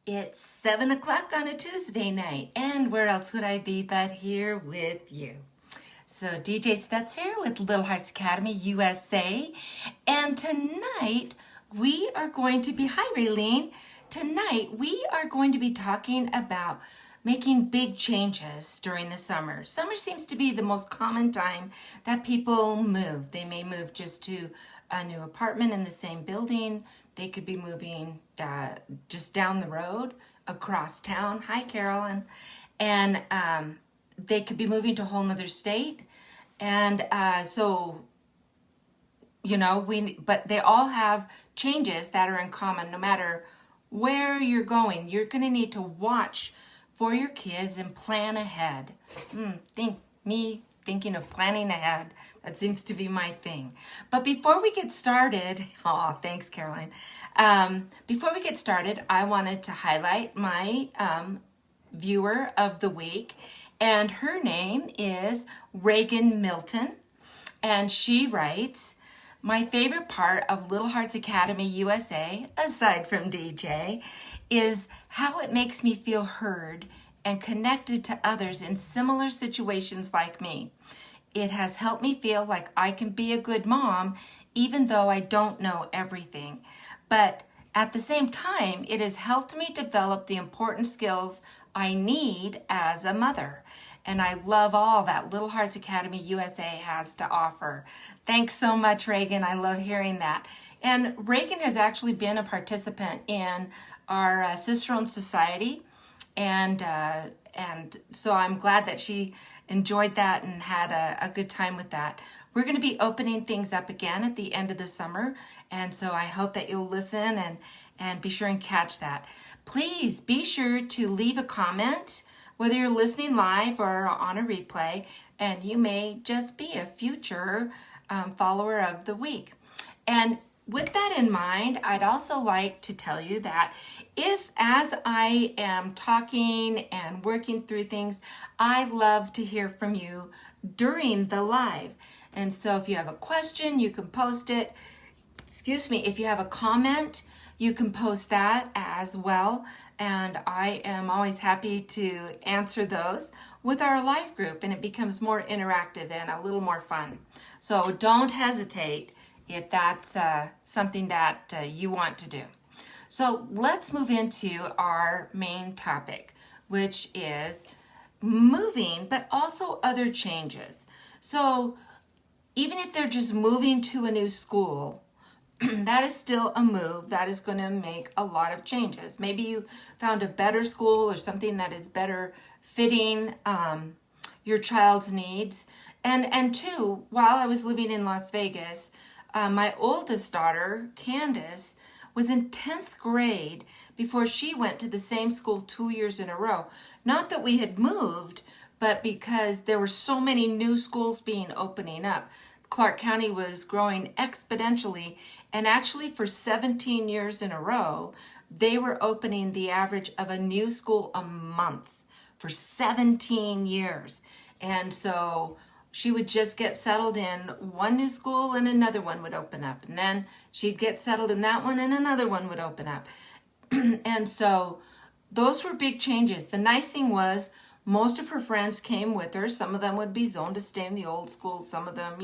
It's 7 o'clock on a Tuesday night, and where else would I be but here with you? So DJ Stutz here with Little Hearts Academy USA, and tonight we are going to be, hi Raylene, tonight we are going to be talking about making big changes during the summer. Summer seems to be the most common time that people move. They may move just to a new apartment in the same building. They could be moving just down the road, across town. Hi, Carolyn. And they could be moving to a whole nother state. And but they all have changes that are in common. No matter where you're going, you're going to need to watch for your kids and plan ahead. Thinking of planning ahead, that seems to be my thing. But before we get started, thanks, Caroline. Before we get started, I wanted to highlight my viewer of the week, and her name is Reagan Milton, and she writes, "My favorite part of Little Hearts Academy USA, aside from DJ, is how it makes me feel heard and connected to others in similar situations like me. It has helped me feel like I can be a good mom even though I don't know everything. But at the same time, it has helped me develop the important skills I need as a mother. And I love all that Little Hearts Academy USA has to offer." Thanks so much, Reagan. I love hearing that. And Reagan has actually been a participant in our Sister-Owned Society. And so I'm glad that she enjoyed that and had a good time with that. We're going to be opening things up again at the end of the summer, and so I hope that you'll listen and be sure and catch that. Please be sure to leave a comment, whether you're listening live or on a replay, and you may just be a future follower of the week. And with that in mind, I'd also like to tell you that if, as I am talking and working through things, I love to hear from you during the live. And so if you have a question, you can post it. If you have a comment, you can post that as well. And I am always happy to answer those with our live group, and it becomes more interactive and a little more fun. So don't hesitate if that's something that you want to do. So let's move into our main topic, which is moving, but also other changes. So even if they're just moving to a new school, that is still a move that is going to make a lot of changes. Maybe you found a better school or something that is better fitting your child's needs. And two, while I was living in Las Vegas, my oldest daughter, Candace, was in 10th grade before she went to the same school 2 years in a row. Not that we had moved, but because there were so many new schools opening up. Clark County was growing exponentially, and actually for 17 years in a row, they were opening the average of a new school a month for 17 years. And so she would just get settled in one new school and another one would open up. And then she'd get settled in that one and another one would open up. And so those were big changes. The nice thing was most of her friends came with her. Some of them would be zoned to stay in the old school. Some of them,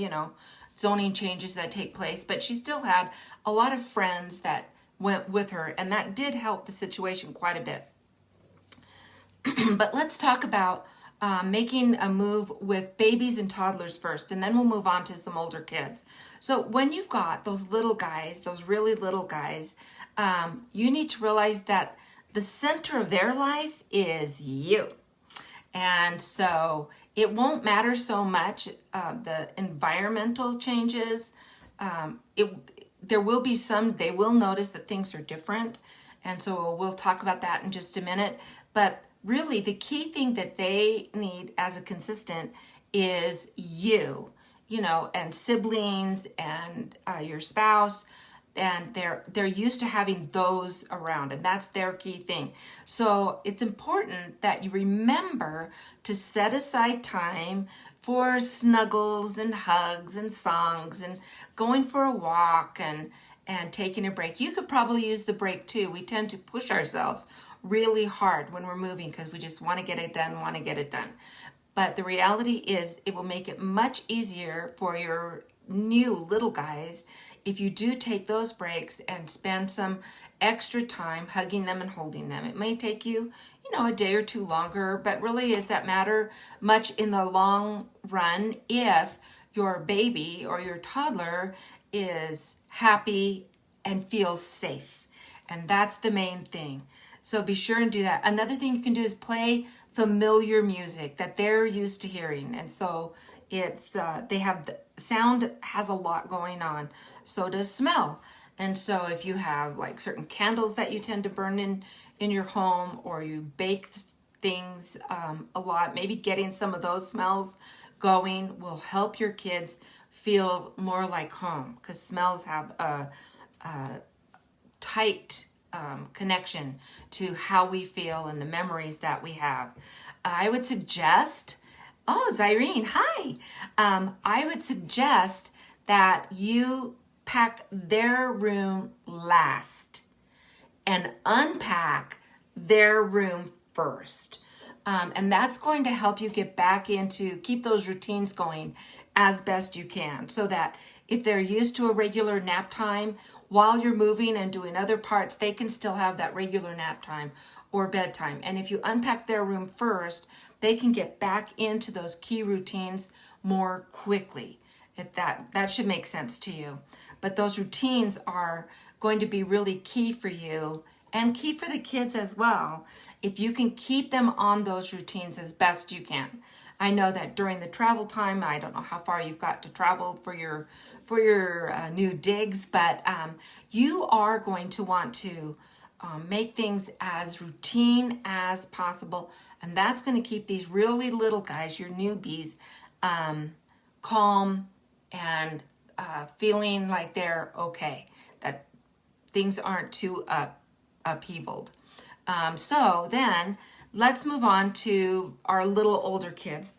zoning changes that take place. But she still had a lot of friends that went with her. And that did help the situation quite a bit. But let's talk about making a move with babies and toddlers first, and then we'll move on to some older kids. So when you've got those little guys, those really little guys, you need to realize that the center of their life is you. And so it won't matter so much the environmental changes. There will be some, they will notice that things are different. And so we'll talk about that in just a minute. But really, the key thing that they need as a consistent is you, and siblings and your spouse, and they're used to having those around, and that's their key thing. So it's important that you remember to set aside time for snuggles and hugs and songs and going for a walk and taking a break. You could probably use the break too. We tend to push ourselves really hard when we're moving because we just want to get it done. But the reality is it will make it much easier for your new little guys if you do take those breaks and spend some extra time hugging them and holding them. It may take you, a day or two longer, but really does that matter much in the long run if your baby or your toddler is happy and feels safe. And that's the main thing. So be sure and do that. Another thing you can do is play familiar music that they're used to hearing. And so it's sound has a lot going on. So does smell. And so if you have like certain candles that you tend to burn in your home, or you bake things a lot, maybe getting some of those smells going will help your kids feel more like home, because smells have a tight connection to how we feel and the memories that we have. I would suggest, Zyrene, hi. I would suggest that you pack their room last and unpack their room first. And that's going to help you get back keep those routines going as best you can, so that if they're used to a regular nap time, while you're moving and doing other parts, they can still have that regular nap time or bedtime. And if you unpack their room first, they can get back into those key routines more quickly. That should make sense to you. But those routines are going to be really key for you and key for the kids as well, if you can keep them on those routines as best you can. I know that during the travel time, I don't know how far you've got to travel for your new digs, but you are going to want to make things as routine as possible, and that's going to keep these really little guys, your newbies, calm and feeling like they're okay, that things aren't too upheavaled. So then let's move on to our little older kids.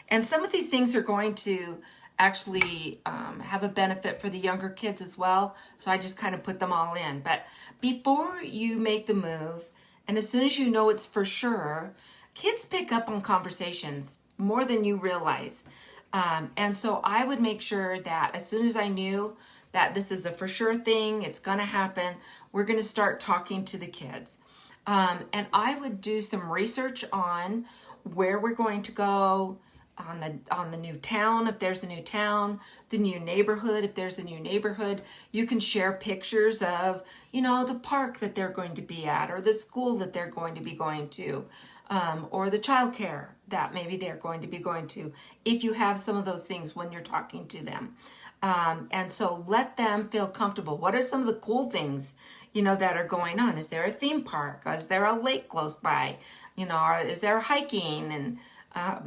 And some of these things are going to actually have a benefit for the younger kids as well. So I just kind of put them all in. But before you make the move, and as soon as you know it's for sure, kids pick up on conversations more than you realize. And so I would make sure that as soon as I knew that this is a for sure thing, it's going to happen, we're going to start talking to the kids. And I would do some research on where we're going to go, on the new town, if there's a new town, the new neighborhood, if there's a new neighborhood. You can share pictures of, the park that they're going to be at, or the school that they're going to be going to, or the childcare that maybe they're going to be going to, if you have some of those things when you're talking to them. And so let them feel comfortable. What are some of the cool things, that are going on? Is there a theme park? Is there a lake close by? Is there hiking? And, I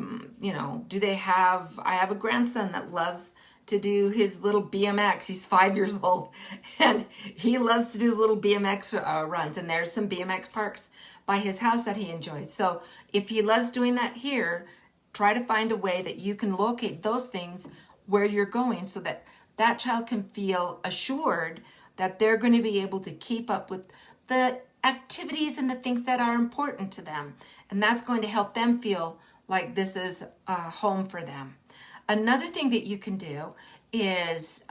have a grandson that loves to do his little BMX. He's 5 years old, and he loves to do his little BMX runs. And there's some BMX parks by his house that he enjoys. So if he loves doing that here, try to find a way that you can locate those things where you're going, so that that child can feel assured that they're going to be able to keep up with the activities and the things that are important to them. And that's going to help them feel like this is home for them. Another thing that you can do is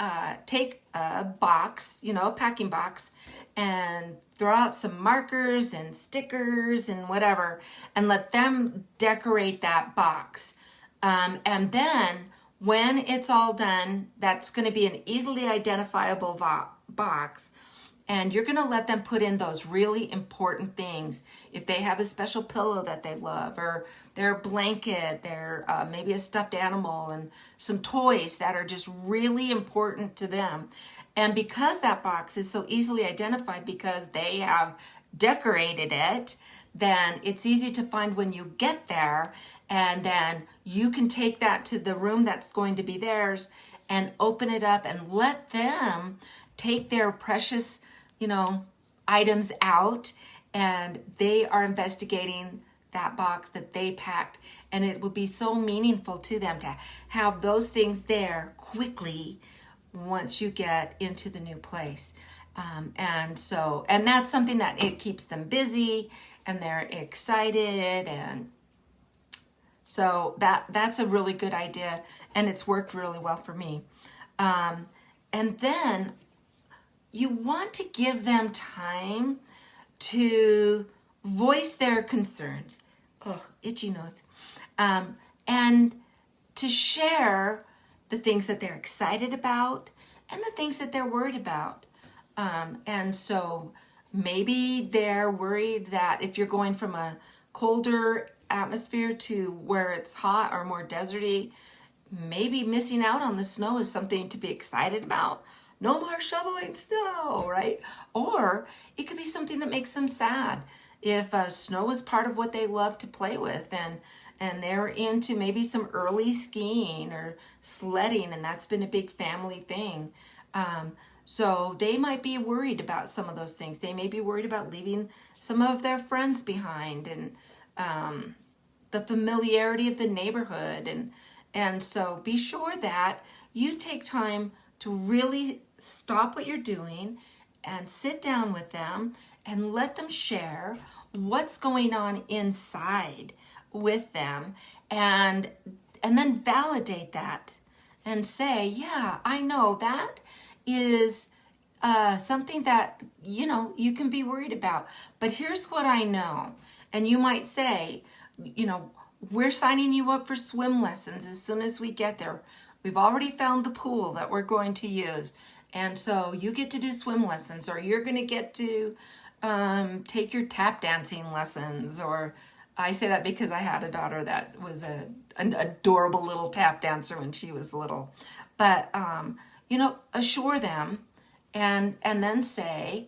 take a box, a packing box, and throw out some markers and stickers and whatever, and let them decorate that box. And then when it's all done, that's going to be an easily identifiable box. And you're going to let them put in those really important things. If they have a special pillow that they love, or their blanket, their maybe a stuffed animal, and some toys that are just really important to them. And because that box is so easily identified because they have decorated it, then it's easy to find when you get there. And then you can take that to the room that's going to be theirs and open it up and let them take their precious items out, and they are investigating that box that they packed. And it will be so meaningful to them to have those things there quickly once you get into the new place. And that's something that it keeps them busy and they're excited. And so that's a really good idea, and it's worked really well for me. And then you want to give them time to voice their concerns. Oh, itchy nose. And to share the things that they're excited about and the things that they're worried about. And so maybe they're worried that if you're going from a colder atmosphere to where it's hot or more deserty, maybe missing out on the snow is something to be excited about. No more shoveling snow, right? Or it could be something that makes them sad. If snow is part of what they love to play with, and they're into maybe some early skiing or sledding, and that's been a big family thing. So they might be worried about some of those things. They may be worried about leaving some of their friends behind, and the familiarity of the neighborhood. And so be sure that you take time to really stop what you're doing and sit down with them and let them share what's going on inside with them, and then validate that and say, yeah, I know that is something that you can be worried about, but here's what I know. And you might say, we're signing you up for swim lessons as soon as we get there. We've already found the pool that we're going to use, and so you get to do swim lessons, or you're going to get to take your tap dancing lessons. Or I say that because I had a daughter that was an adorable little tap dancer when she was little. But assure them, and then say,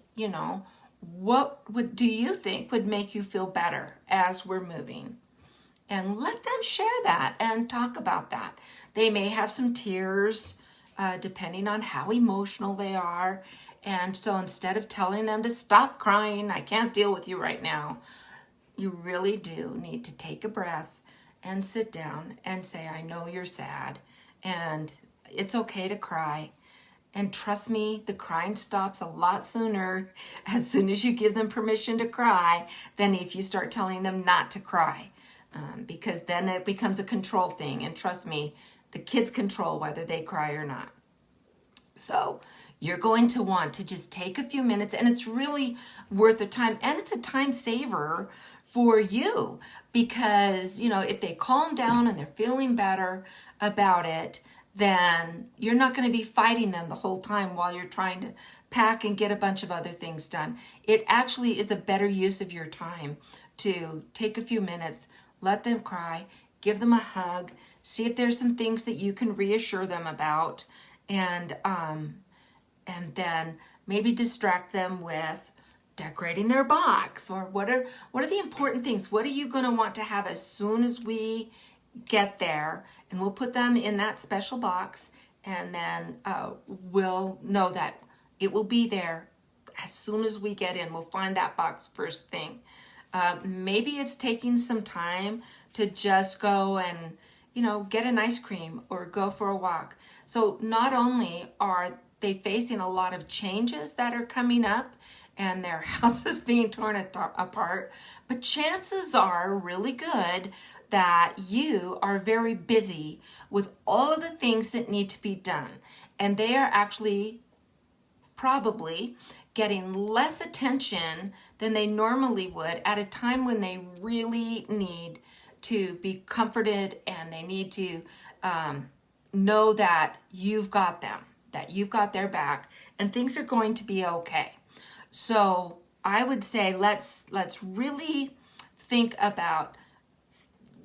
what do you think would make you feel better as we're moving? And let them share that and talk about that. They may have some tears, depending on how emotional they are. And so instead of telling them to stop crying, I can't deal with you right now, you really do need to take a breath and sit down and say, I know you're sad, and it's okay to cry. And trust me, the crying stops a lot sooner as soon as you give them permission to cry than if you start telling them not to cry. Because then it becomes a control thing. And trust me, the kids control whether they cry or not. So you're going to want to just take a few minutes, and it's really worth the time. And it's a time saver for you, because, if they calm down and they're feeling better about it, then you're not going to be fighting them the whole time while you're trying to pack and get a bunch of other things done. It actually is a better use of your time to take a few minutes, let them cry, give them a hug, see if there's some things that you can reassure them about, and then maybe distract them with decorating their box, or what are the important things? What are you going to want to have as soon as we get there? And we'll put them in that special box, and then we'll know that it will be there as soon as we get in. We'll find that box first thing. Maybe it's taking some time to just go and, get an ice cream or go for a walk. So not only are they facing a lot of changes that are coming up and their house is being torn apart, but chances are really good that you are very busy with all of the things that need to be done. And they are actually probably getting less attention than they normally would at a time when they really need to be comforted, and they need to know that you've got them, that you've got their back, and things are going to be okay. So I would say let's really think about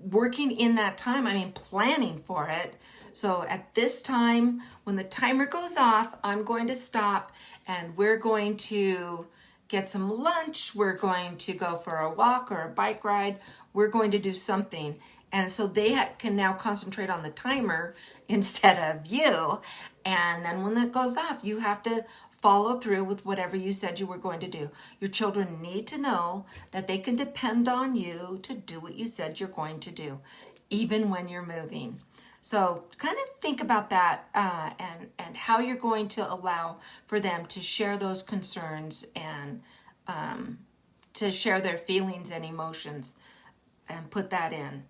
working in that time. Planning for it. So at this time, when the timer goes off, I'm going to stop, and we're going to get some lunch. We're going to go for a walk or a bike ride. We're going to do something. And so they can now concentrate on the timer instead of you. And then when that goes off, you have to follow through with whatever you said you were going to do. Your children need to know that they can depend on you to do what you said you're going to do, even when you're moving. So kind of think about that and how you're going to allow for them to share those concerns and to share their feelings and emotions and put that in.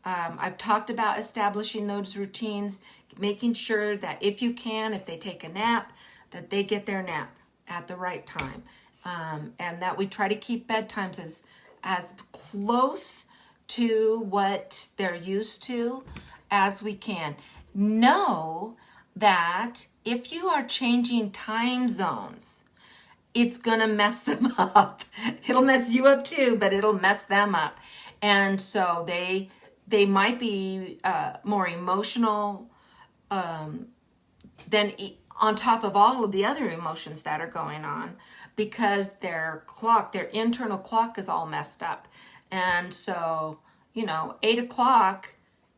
I've talked about establishing those routines, making sure that if you can, if they take a nap, that they get their nap at the right time. And that we try to keep bedtimes as close to what they're used to as we can. Know that if you are changing time zones, it's gonna mess them up. It'll mess you up too, but it'll mess them up. And so they might be more emotional than on top of all of the other emotions that are going on, because their internal clock is all messed up. And so, 8 o'clock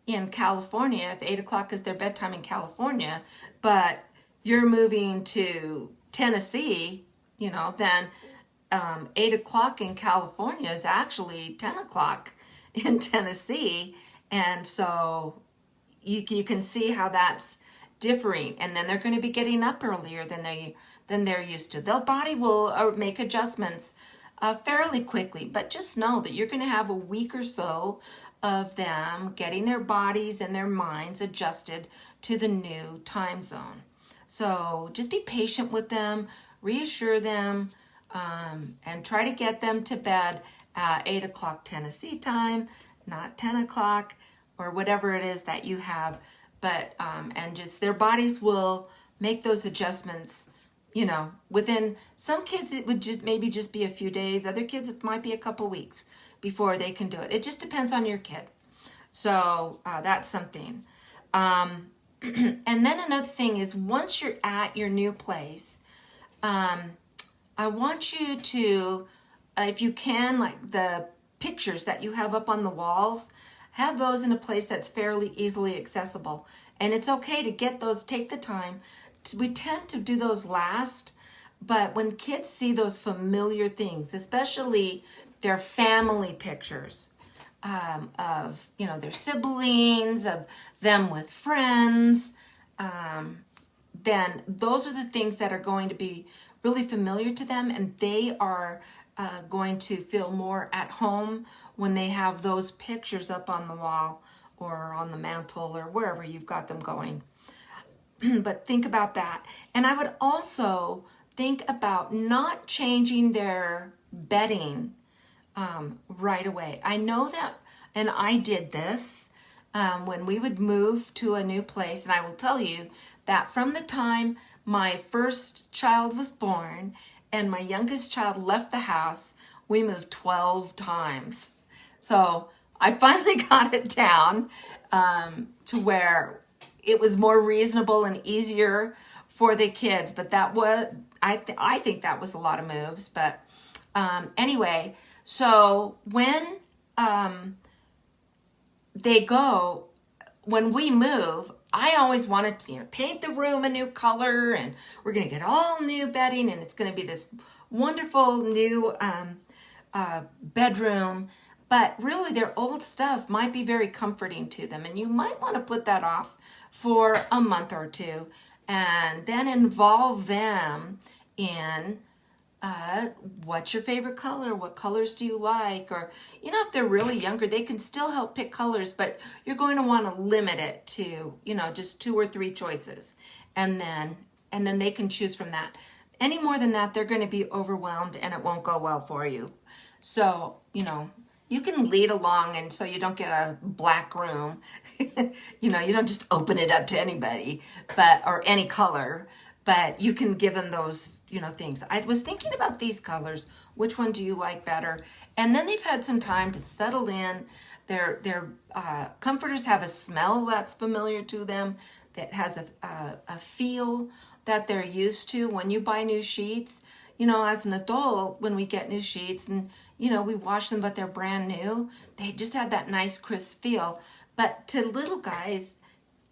in California, if 8 o'clock is their bedtime in California, but you're moving to Tennessee, then 8 o'clock in California is actually 10 o'clock in Tennessee. And so you can see how that's differing. And then they're going to be getting up earlier than they're used to. Their body will make adjustments fairly quickly, but just know that you're going to have a week or so of them getting their bodies and their minds adjusted to the new time zone. So just be patient with them, reassure them, and try to get them to bed at 8 o'clock Tennessee time, not 10 o'clock or whatever it is that you have. But, and just their bodies will make those adjustments, within some kids it would just maybe just be a few days. Other kids it might be a couple weeks before they can do it. It just depends on your kid. So that's something. And then another thing is, once you're at your new place, I want you to, if you can, like the pictures that you have up on the walls, have those in a place that's fairly easily accessible. And it's okay to get those, take the time. We tend to do those last, but when kids see those familiar things, especially their family pictures of, their siblings, of them with friends, then those are the things that are going to be really familiar to them, and they are going to feel more at home when they have those pictures up on the wall or on the mantle or wherever you've got them going. But think about that. And I would also think about not changing their bedding right away. I know that, and I did this when we would move to a new place, and I will tell you that from the time my first child was born and my youngest child left the house, we moved 12 times. So I finally got it down to where it was more reasonable and easier for the kids. But that was, I think that was a lot of moves. But anyway, so when when we move, I always wanted to paint the room a new color, and we're going to get all new bedding, and it's going to be this wonderful new bedroom. But really, their old stuff might be very comforting to them, and you might want to put that off for a month or two and then involve them in what's your favorite color? What colors do you like? Or, if they're really younger, they can still help pick colors, but you're going to want to limit it to, just 2 or 3 choices. And then they can choose from that. Any more than that, they're going to be overwhelmed and it won't go well for you. So, you can lead along, and so you don't get a black room. You don't just open it up to anybody, or any color. But you can give them those, things. I was thinking about these colors. Which one do you like better? And then they've had some time to settle in. Their comforters have a smell that's familiar to them, that has a feel that they're used to. When you buy new sheets, as an adult, when we get new sheets and, we wash them, but they're brand new, they just have that nice crisp feel. But to little guys,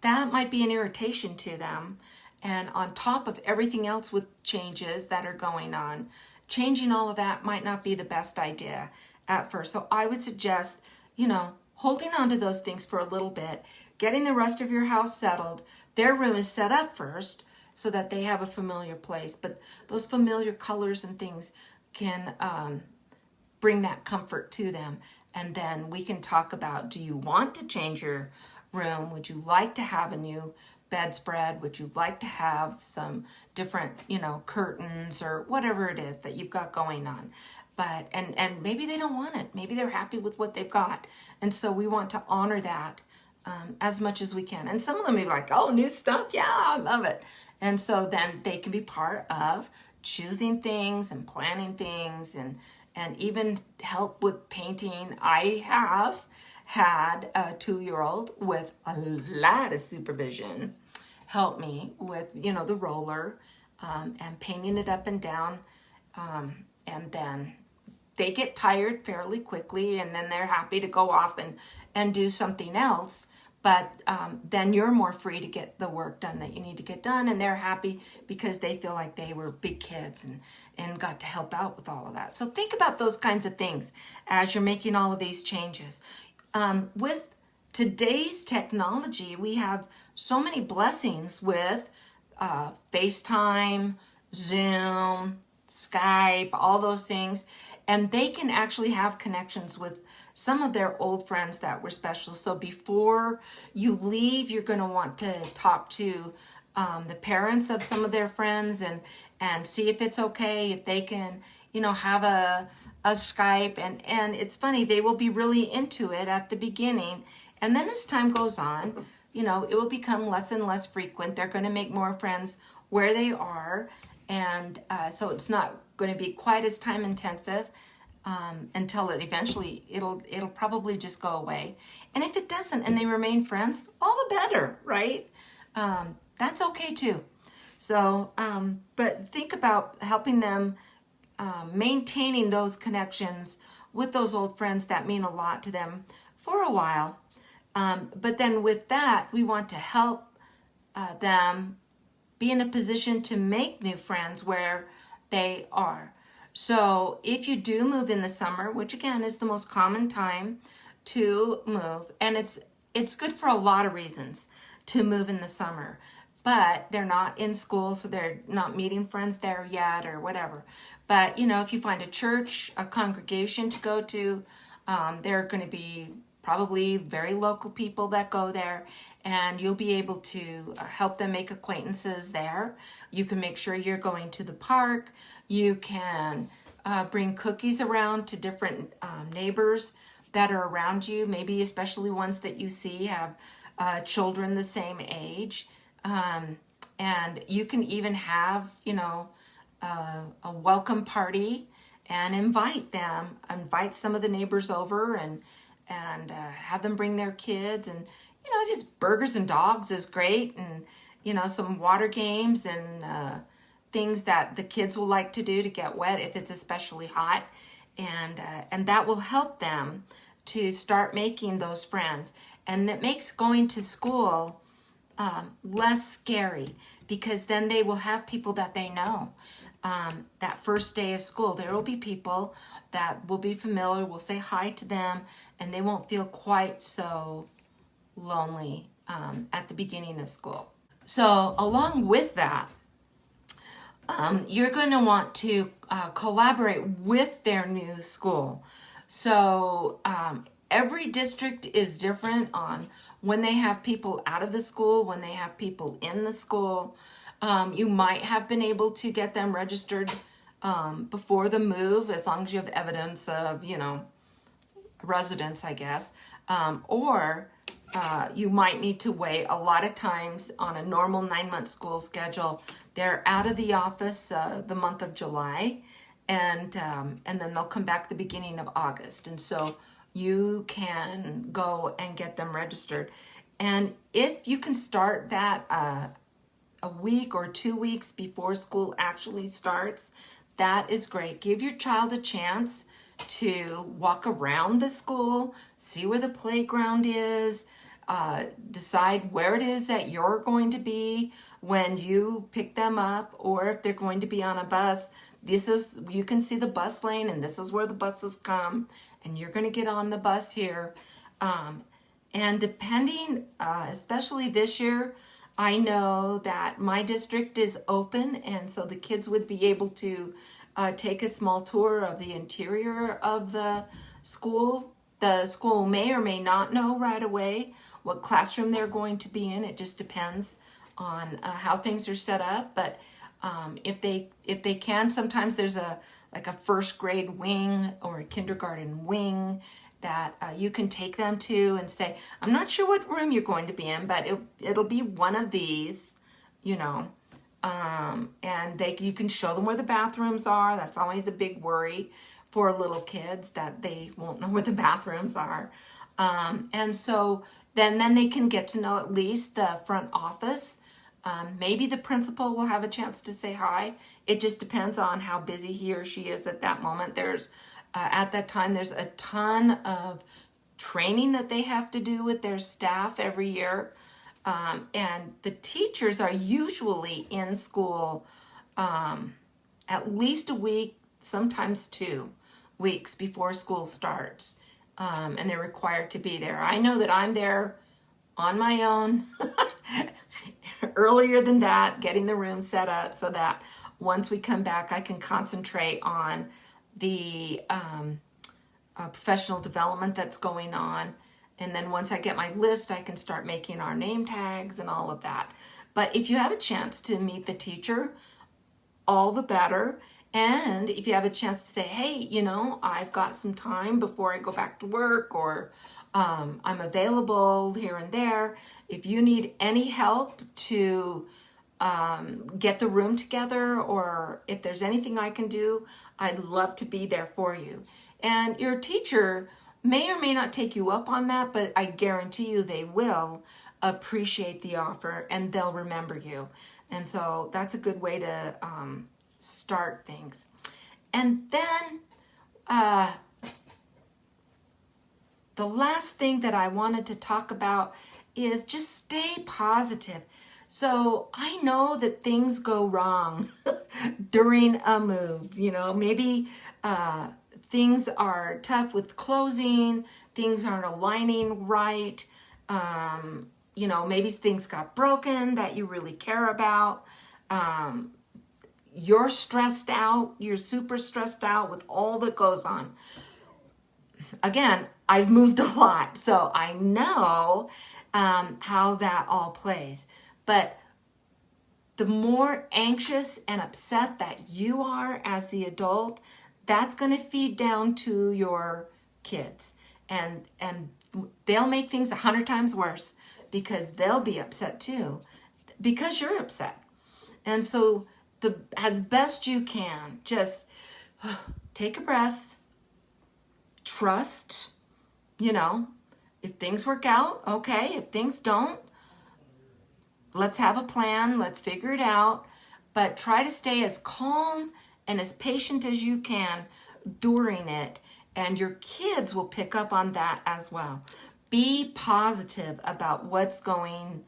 that might be an irritation to them. And on top of everything else with changes that are going on, changing all of that might not be the best idea at first. So I would suggest, holding on to those things for a little bit, getting the rest of your house settled. Their room is set up first so that they have a familiar place, but those familiar colors and things can bring that comfort to them. And then we can talk about, do you want to change your room? Would you like to have a new bedspread? Would you like to have some different, curtains or whatever it is that you've got going on? But, and maybe they don't want it. Maybe they're happy with what they've got. And so we want to honor that as much as we can. And some of them may be like, oh, new stuff. Yeah, I love it. And so then they can be part of choosing things and planning things and even help with painting. I have had a 2-year-old with a lot of supervision help me with, the roller and painting it up and down. And then they get tired fairly quickly, and then they're happy to go off and do something else. But then you're more free to get the work done that you need to get done, and they're happy because they feel like they were big kids and got to help out with all of that. So think about those kinds of things as you're making all of these changes. With today's technology, we have so many blessings with FaceTime, Zoom, Skype, all those things. And they can actually have connections with some of their old friends that were special. So before you leave, you're going to want to talk to the parents of some of their friends and see if it's okay, if they can, have a Skype. And it's funny, they will be really into it at the beginning. And then as time goes on, it will become less and less frequent. They're going to make more friends where they are. And so it's not going to be quite as time intensive until it'll probably just go away. And if it doesn't and they remain friends, all the better, right? That's okay too. So, but think about helping them maintaining those connections with those old friends that mean a lot to them for a while. But then with that, we want to help them be in a position to make new friends where they are. So if you do move in the summer, which again is the most common time to move, and it's good for a lot of reasons to move in the summer, but they're not in school, so they're not meeting friends there yet or whatever. But if you find a church, a congregation to go to, there are going to be probably very local people that go there, and you'll be able to help them make acquaintances there. You can make sure you're going to the park. You can bring cookies around to different neighbors that are around you, maybe especially ones that you see have children the same age. And you can even have, a welcome party and invite some of the neighbors over and have them bring their kids. And just burgers and dogs is great, and some water games and things that the kids will like to do to get wet if it's especially hot, and that will help them to start making those friends. And it makes going to school less scary, because then they will have people that they know. That first day of school, there will be people that will be familiar, will say hi to them, and they won't feel quite so lonely at the beginning of school. So along with that, you're going to want to collaborate with their new school. So every district is different on when they have people out of the school, when they have people in the school. You might have been able to get them registered before the move, as long as you have evidence of, residence, I guess. Or you might need to wait. A lot of times on a normal 9-month school schedule, they're out of the office the month of July, and then they'll come back the beginning of August. And so you can go and get them registered. And if you can start that a week or 2 weeks before school actually starts, that is great. Give your child a chance to walk around the school, see where the playground is, decide where it is that you're going to be when you pick them up, or if they're going to be on a bus. You can see the bus lane, and this is where the buses come, and you're going to get on the bus here. And depending, especially this year, I know that my district is open, and so the kids would be able to take a small tour of the interior of the school. The school may or may not know right away what classroom they're going to be in. It just depends on how things are set up. But if they can, sometimes there's a first grade wing or a kindergarten wing that you can take them to and say, I'm not sure what room you're going to be in, but it'll be one of these, you know. And you can show them where the bathrooms are. That's always a big worry for little kids, that they won't know where the bathrooms are. And so then they can get to know at least the front office. Maybe the principal will have a chance to say hi. It just depends on how busy he or she is at that moment. At that time, there's a ton of training that they have to do with their staff every year. And the teachers are usually in school at least a week, sometimes 2 weeks before school starts. And they're required to be there. I know that I'm there on my own earlier than that, getting the room set up so that once we come back, I can concentrate on the professional development that's going on. And then once I get my list, I can start making our name tags and all of that. But if you have a chance to meet the teacher, all the better. And if you have a chance to say, hey, you know, I've got some time before I go back to work, or I'm available here and there. If you need any help to get the room together, or if there's anything I can do, I'd love to be there for you. And your teacher may or may not take you up on that, but I guarantee you they will appreciate the offer and they'll remember you. And so that's a good way to start things. And then the last thing that I wanted to talk about is just stay positive. So I know that things go wrong during a move. You know, maybe things are tough with closing, things aren't aligning right. You know, maybe things got broken that you really care about. You're stressed out, you're super stressed out with all that goes on. Again, I've moved a lot, so I know how that all plays. But the more anxious and upset that you are as the adult, that's going to feed down to your kids. And they'll make things 100 times worse because they'll be upset too, because you're upset. And so as best you can, just take a breath, trust, you know, if things work out, okay. If things don't, let's have a plan, let's figure it out, but try to stay as calm and as patient as you can during it, and your kids will pick up on that as well. Be positive about what's going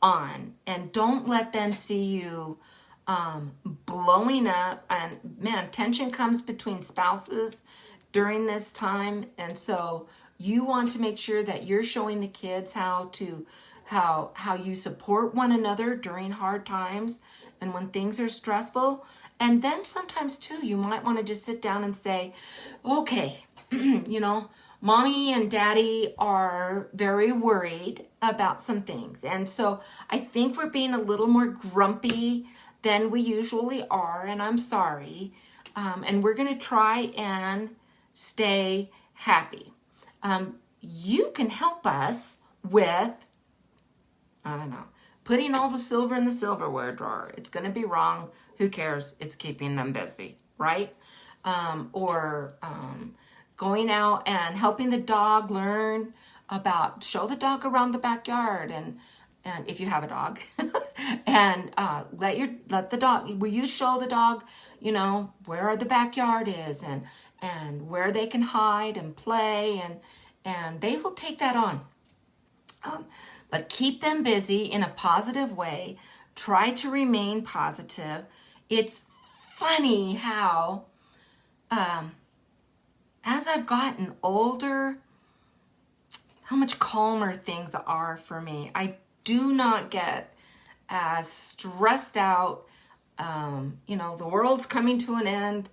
on, and don't let them see you blowing up. And man, tension comes between spouses during this time, and so you want to make sure that you're showing the kids how you support one another during hard times and when things are stressful. And then sometimes too, you might want to just sit down and say, okay, you know, mommy and daddy are very worried about some things. And so I think we're being a little more grumpy than we usually are, and I'm sorry. And we're going to try and stay happy. You can help us with, I don't know, putting all the silver in the silverware drawer. It's going to be wrong. Who cares? It's keeping them busy, right? Or going out and helping the dog learn show the dog around the backyard, and if you have a dog, and let the dog, will you show the dog, you know, where the backyard is and where they can hide and play, and they will take that on. But keep them busy in a positive way. Try to remain positive. It's funny how, as I've gotten older, how much calmer things are for me. I do not get as stressed out. The world's coming to an end.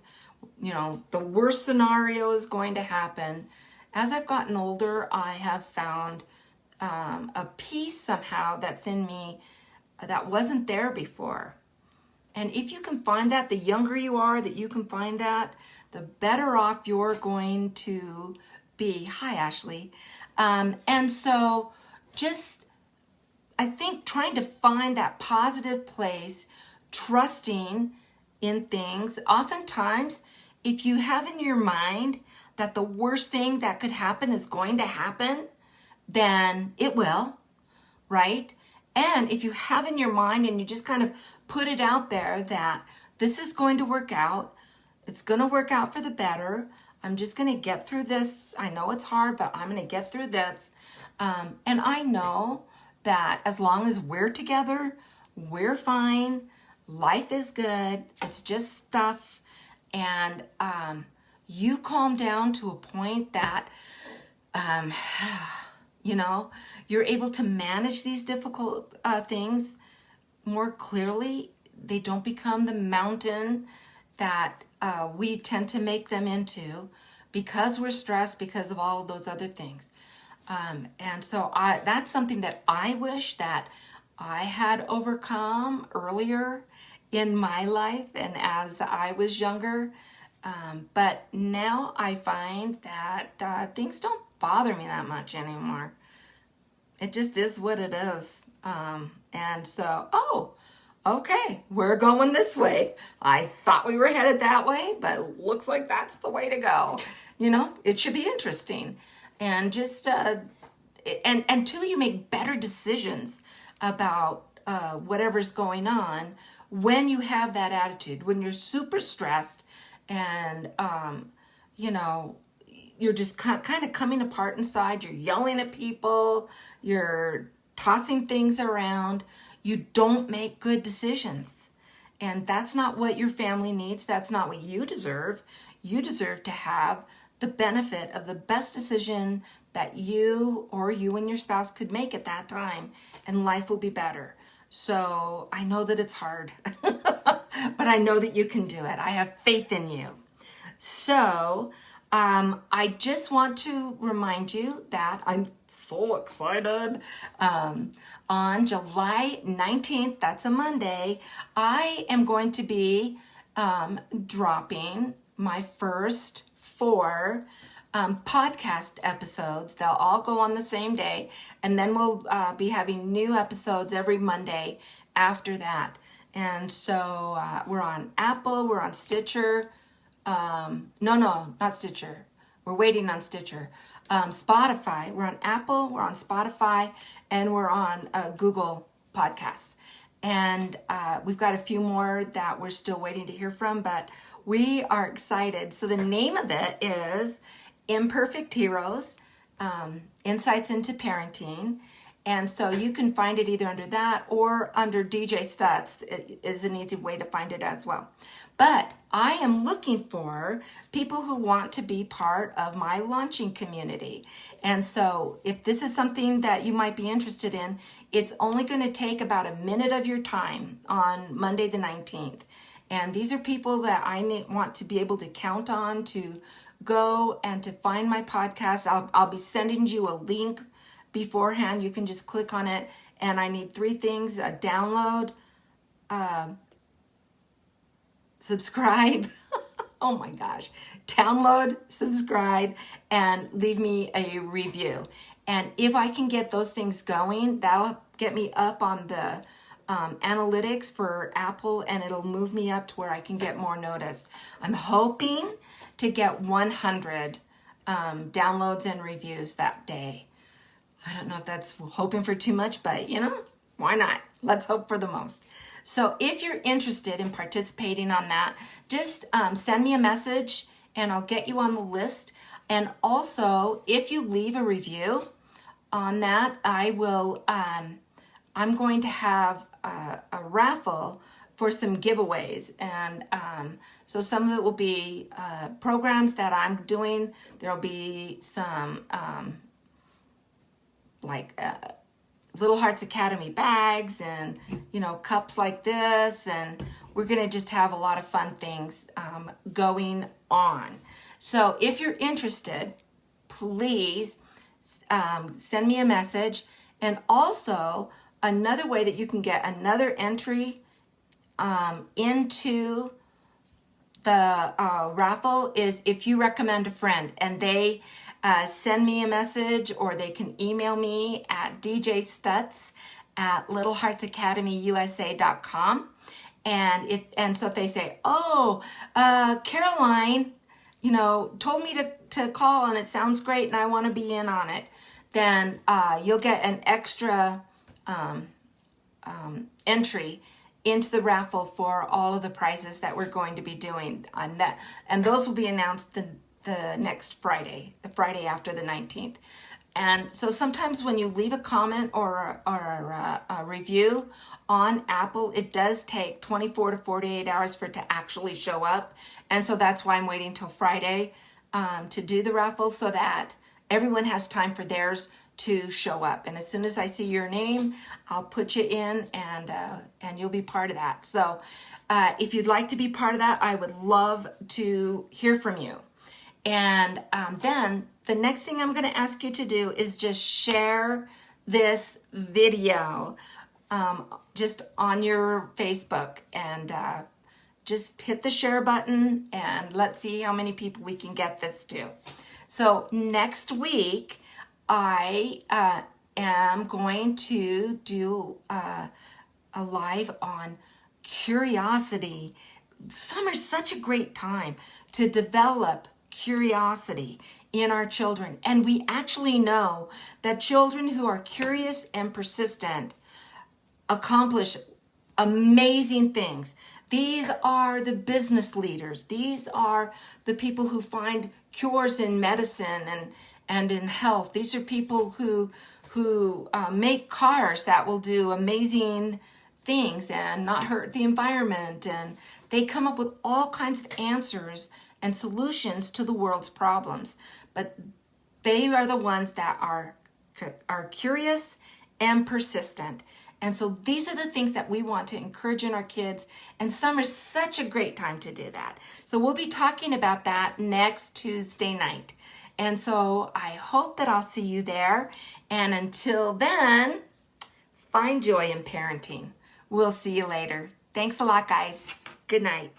The worst scenario is going to happen. As I've gotten older, I have found a peace somehow that's in me that wasn't there before. And if you can find that, the younger you are that you can find that, the better off you're going to be. Hi, Ashley. And so just, I think trying to find that positive place, trusting in things. Oftentimes, if you have in your mind that the worst thing that could happen is going to happen, then it will, right? And if you have in your mind and you just kind of put it out there that this is going to work out, it's going to work out for the better. I'm just going to get through this. I know it's hard, but I'm going to get through this. And I know that as long as we're together, we're fine. Life is good. It's just stuff. And you calm down to a point that, you're able to manage these difficult things more clearly. They don't become the mountain that we tend to make them into because we're stressed because of all of those other things. And so that's something that I wish that I had overcome earlier in my life and as I was younger. But now I find that things don't bother me that much anymore. It just is what it is. And so, okay, we're going this way. I thought we were headed that way, but it looks like that's the way to go. It should be interesting. And just, and two, you make better decisions about whatever's going on when you have that attitude. When you're super stressed and, you're just kind of coming apart inside, you're yelling at people, you're tossing things around, you don't make good decisions. And that's not what your family needs. That's not what you deserve. You deserve to have the benefit of the best decision that you and your spouse could make at that time, and life will be better. So I know that it's hard, but I know that you can do it. I have faith in you. So I just want to remind you that I'm so excited. On July 19th, that's a Monday, I am going to be dropping my first 4 podcast episodes. They'll all go on the same day, and then we'll be having new episodes every Monday after that. And so we're on Apple, we're on Stitcher. No, not Stitcher. We're waiting on Stitcher. Spotify. We're on Apple, we're on Spotify, and we're on Google Podcasts. And we've got a few more that we're still waiting to hear from, but we are excited. So the name of it is Imperfect Heroes, Insights into Parenting. And so you can find it either under that or under DJ Stutz. It is an easy way to find it as well. But I am looking for people who want to be part of my launching community. And so if this is something that you might be interested in, it's only going to take about a minute of your time on Monday the 19th. And these are people that I want to be able to count on to go and to find my podcast. I'll be sending you a link beforehand. You can just click on it. And I need 3 things: a download, subscribe. Oh my gosh. Download, subscribe, and leave me a review. And if I can get those things going, that'll get me up on the analytics for Apple, and it'll move me up to where I can get more noticed. I'm hoping to get 100 downloads and reviews that day. I don't know if that's hoping for too much, but why not? Let's hope for the most. So if you're interested in participating on that, just send me a message and I'll get you on the list. And also, if you leave a review on that, I will, I'm going to have a raffle for some giveaways. And so some of it will be programs that I'm doing. There'll be some like Little Hearts Academy bags and, you know, cups like this. And we're going to just have a lot of fun things going on. So if you're interested, please send me a message. And also, another way that you can get another entry into the raffle is if you recommend a friend and they send me a message, or they can email me at djstutz@littleheartsacademyusa.com. And so if they say, oh, Caroline, you know, told me to call and it sounds great and I want to be in on it, then you'll get an extra entry into the raffle for all of the prizes that we're going to be doing on that. And those will be announced the next Friday, the Friday after the 19th. And so sometimes when you leave a comment or a review on Apple, it does take 24 to 48 hours for it to actually show up. And so that's why I'm waiting till Friday to do the raffle, so that everyone has time for theirs to show up. And as soon as I see your name, I'll put you in, and you'll be part of that. So if you'd like to be part of that, I would love to hear from you. And then the next thing I'm going to ask you to do is just share this video just on your Facebook, and just hit the share button, and let's see how many people we can get this to. So next week, I am going to do a live on curiosity. Summer's such a great time to develop curiosity in our children. And we actually know that children who are curious and persistent accomplish amazing things. These are the business leaders. These are the people who find cures in medicine and in health. These are people who make cars that will do amazing things and not hurt the environment. And they come up with all kinds of answers and solutions to the world's problems. But they are the ones that are curious and persistent. And so these are the things that we want to encourage in our kids. And summer's such a great time to do that. So we'll be talking about that next Tuesday night. And so I hope that I'll see you there. And until then, find joy in parenting. We'll see you later. Thanks a lot, guys. Good night.